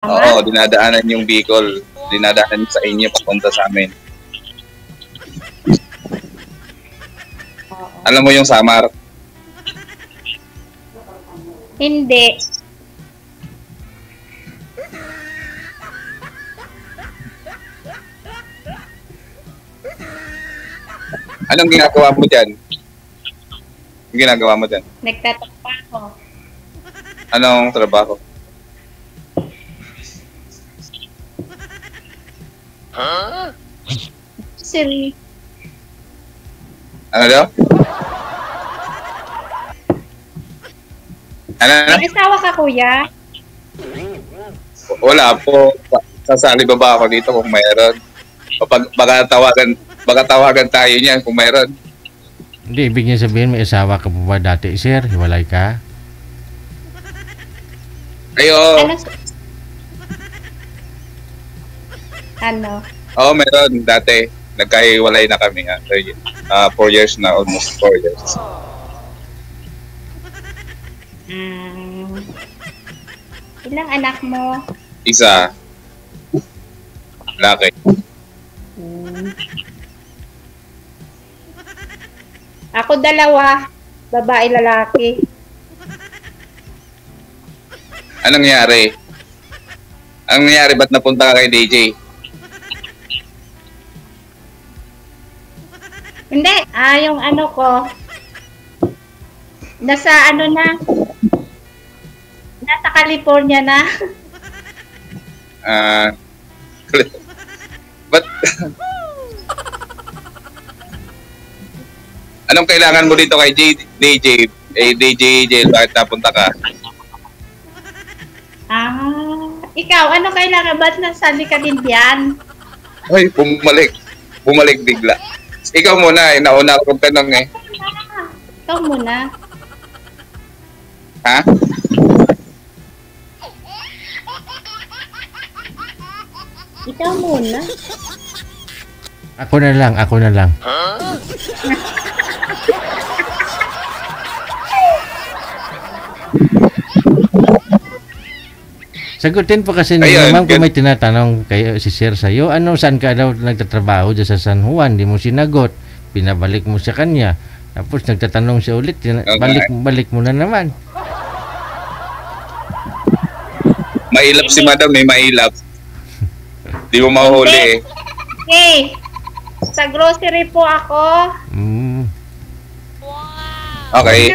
Oo, dinadaanan yung Bicol. Dinadaanan sa inyo papunta sa amin. Alam mo yung Samar? Hindi. Anong ginagawa mo dyan? Anong ginagawa mo dyan? Nagtatrabaho. Anong trabaho? Siri. Ano daw? Ano na? May asawa ka, kuya? Wala po. Sasali ba ako dito kung mayroon? O baka tawagan tayo niyan kung mayroon. Hindi, ibig niya sabihin may asawa ka pa ba dati, sir? Hiwalay ka? Ayo. Ano? Oo, meron. Dati, nagkahiwalay na kami. 4 years na, almost 4 years. Ilang anak mo? Isa. Laki. Ako 2. Babae, lalaki. Anong nangyari? Anong nangyari? Ba't napunta ka kay DJ? Hindi. Yung ano ko. Nasa ano na. Nasa California na. Ba't? Anong kailangan mo dito kay DJ? DJ Jail, bakit napunta ka? Ikaw, ano kailangan? Ba't nasali ka din diyan? Ay, bumalik. Bumalik bigla. Ikaw muna, nauna akong tanong eh. Ikaw muna. Ha? Ikaw muna. Ako na lang. Sagutin po kasi Ayun, ma'am kung may tinatanong kayo si sir sa'yo, saan ka daw nagtatrabaho dyan sa San Juan, di mo sinagot, pinabalik mo sa kanya, tapos nagtatanong siya ulit, balik mo na naman. Mailap si madam, may mailap. Di mo mahuhuli eh. Okay. Sa grocery po ako. Okay.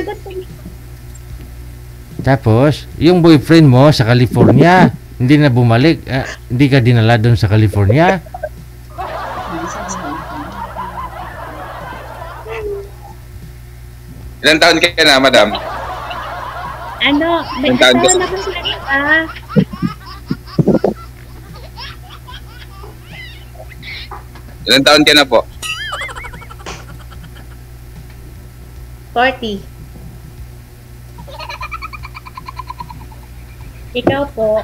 Tapos, yung boyfriend mo sa California, hindi na bumalik, hindi ka dinala doon sa California. Ilang taon ka na, madam? May Ilang taon ka? asawa na po sila. Ilang taon ka na po? 40. Ikaw po.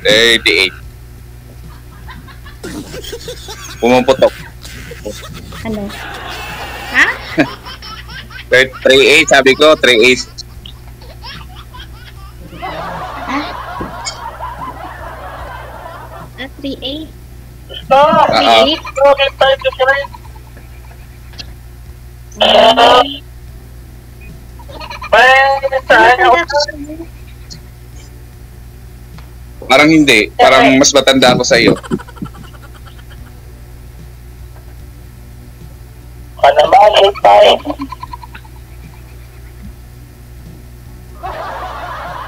38. Pumuputok. Ano? Ha? 38, sabi ko, 38. Ha? 38? Oo. 38? Parang hindi. Parang mas matanda ako sa iyo.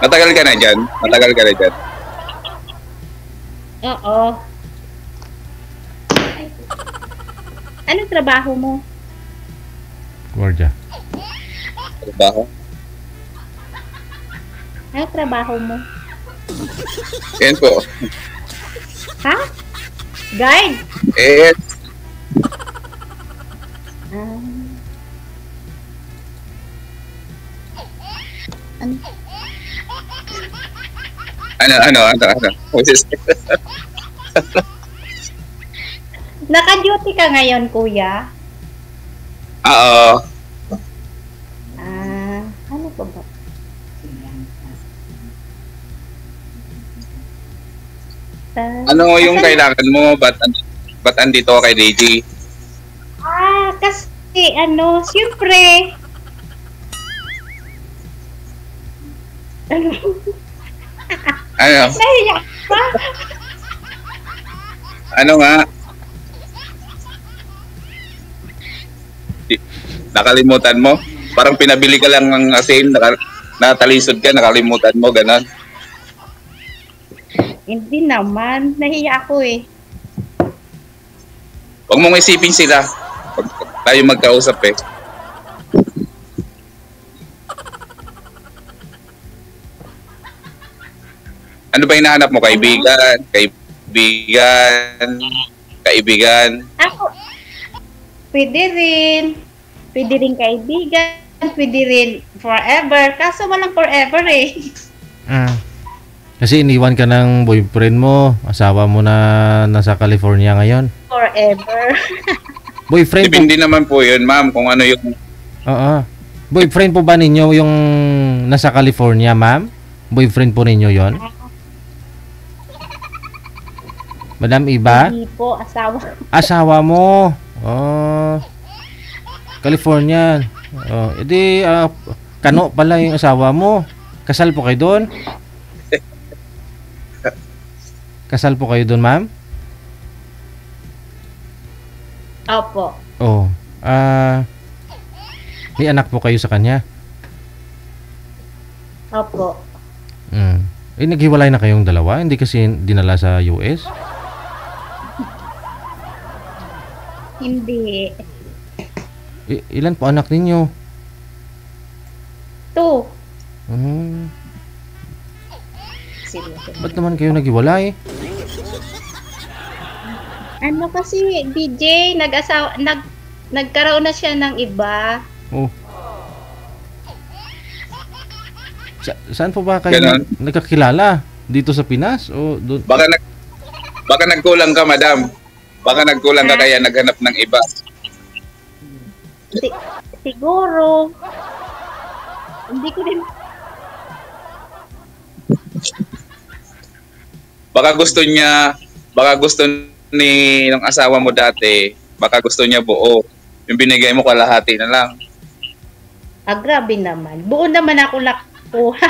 Matagal ka na dyan? Matagal ka na dyan? Oo. Anong trabaho mo? Gordia. Trabaho? Anong trabaho mo? Yan po. Ha? Guard? Eh, ano? Naka-duty ka ngayon, kuya? Oo. Ano pa ba? Ano yung asan- kailangan mo? Ba't andito ka kay DJ? Kasi siyempre, ano, Ano? nahiya pa. Ano nga? Nakalimutan mo? Parang pinabili ka lang ng asin, natalisod ka, nakalimutan mo, gano'n. Hindi naman, nahiya ako eh. Huwag mong isipin sila. Huwag tayo magkausap eh. Ano ba hinahanap mo? Kaibigan? Kaibigan? Ako, pwede rin. Pwede rin kaibigan, pwede rin forever. Kaso walang forever eh. Kasi iniwan ka ng boyfriend mo, asawa mo na nasa California ngayon. Forever. Boyfriend po, Depende naman po yun, ma'am, kung ano yung... oo. Boyfriend po ba ninyo yung nasa California, ma'am? Boyfriend po ninyo yon? Madam Iba? Hindi po, asawa. Asawa mo. Oh. California. Oh, edi kano pala yung asawa mo. Kasal po kayo doon? Kasal po kayo doon, ma'am? Opo. Oh. May anak po kayo sa kanya? Opo. Naghiwalay na kayong dalawa? Hindi kasi dinala sa US? Hindi. Ilan po anak ninyo? 2. Seryoso. Ba't naman kayo naghiwalay? Ano kasi, DJ, nagkaroon na siya ng iba. Oh. Saan po ba kayo Ganon. nagkakilala? Dito sa Pinas? O doon? Baka nagkulang ka, madam. Baka nagkulang ka kaya naghanap ng iba. Siguro. Hindi ko din. Baka gusto ni ng asawa mo dati, baka gusto niya buo. Yung binigay mo kalahati na lang. Grabe naman. Buo naman ako nakuha.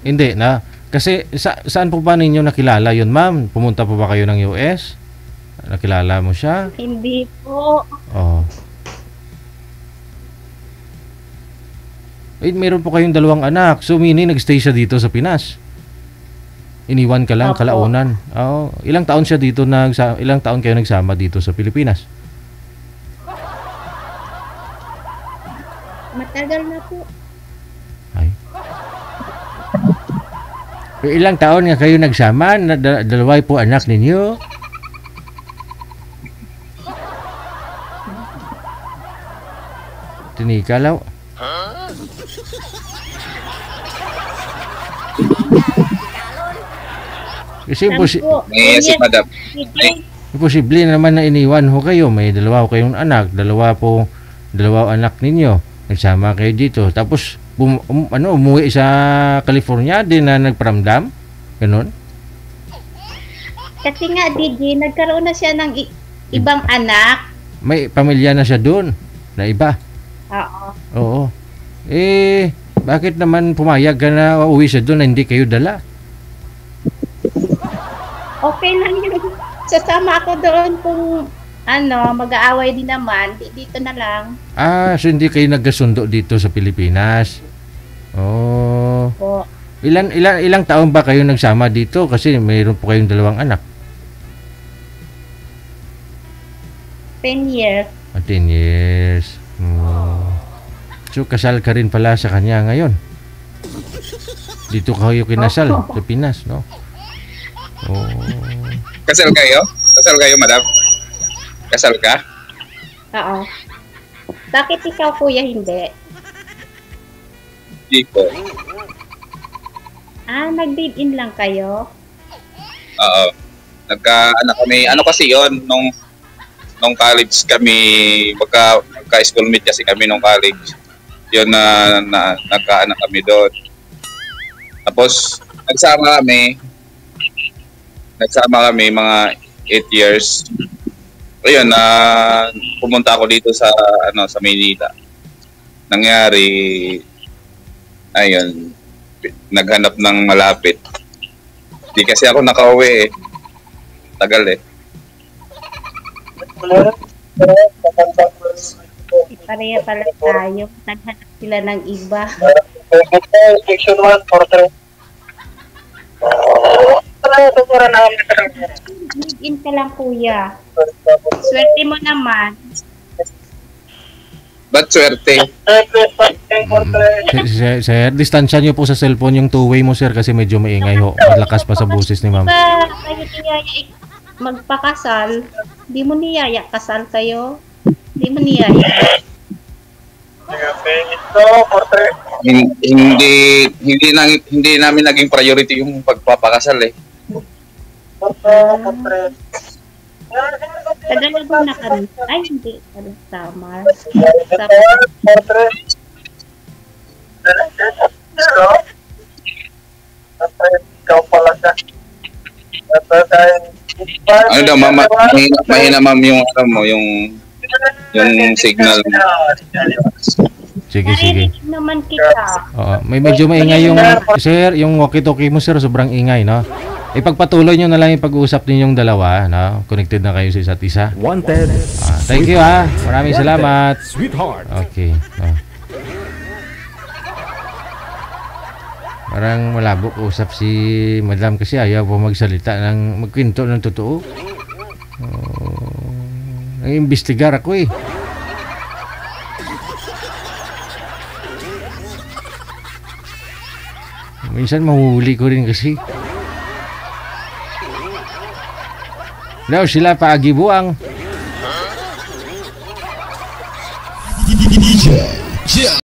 Hindi na. Kasi saan po ba ninyo nakilala yun, ma'am? Pumunta po ba kayo ng US? Nakilala mo siya? Hindi po. Oh. Meron po kayong 2 anak. So, meaning nagstay siya dito sa Pinas. Iniwan ka lang, Opo. kalaunan. Oh, ilang taon kayo nagsama dito sa Pilipinas? Matagal na po. Ay. Ilang taon nga kayo nagsama? Dalawa po anak ninyo? Tinikalaw. Kasi Si madam. posible naman na iniwan ho kayo. May 2 ho kayong anak. 2 anak ninyo. Nagsama kayo dito. Tapos umuwi sa California din na nagparamdam. Ganun. Kasi nga, DJ, nagkaroon na siya ng ibang anak. May pamilya na siya doon na iba. Oo. Oo. Bakit naman pumayag ka na uwi siya doon na hindi kayo dala? Okay lang yun. Sasama ako doon kung mag-aaway din naman. Dito na lang. So hindi kayo nagkasundo dito sa Pilipinas? Oh. Po. Ilang taon ba kayo nagsama dito? Kasi mayroon po kayong 2 anak. 10 years. 10 years. So kasal ka rin pala sa kanya ngayon. Dito kayo kinasal sa Pinas, no? Oh. Kasal kayo? Kasal kayo, madam? Kasal ka? Oo. Bakit ikaw, kuya, hindi? Hindi po. Nag-live-in lang kayo? Oo. Nagka-anak kami. Ano kasi yon nung college kami, magka-schoolmate kasi kami nung college. Yun na nagka-anak kami doon. Tapos, nagsama kami mga 8 years. Ayun, pumunta ako dito sa Maynila. Nangyari, ayun, naghanap ng malapit. Di kasi ako nakauwi eh. Tagal eh. Pareha pala tayo. Naghanap sila ng iba. Section 1, 4, 3. Live-in ka lang, kuya. Swerte mo naman. Ba't swerte? Sir, distansya nyo po sa cellphone yung two-way mo, sir, kasi medyo maingay ho. Malakas pa sa boses ni ma'am. Ba, kayo niyaya magpakasal? Di mo niyaya kasal kayo? Di mo niyaya. Hindi namin naging priority yung pagpapakasal eh. Tagal na kami. Ay, hindi. Tama. Ano daw, mahina ma'am yung yung signal. Sige. Narinig naman kita. Oo, may medyo maingay yung, sir, yung walkie-talkie mo, sir, sobrang ingay, no? Ipagpatuloy nyo na lang yung pag-uusap ninyong dalawa, no? Connected na kayo sa isa't isa. Wanted. Thank you, ha. Maraming salamat. Sweetheart. Okay. Parang malabo usap si madam kasi ayaw po magsalita magkwento ng totoo. Nag-imbestigar ako eh. Minsan mahuhuli ko rin kasi. Daw sila paagibuang.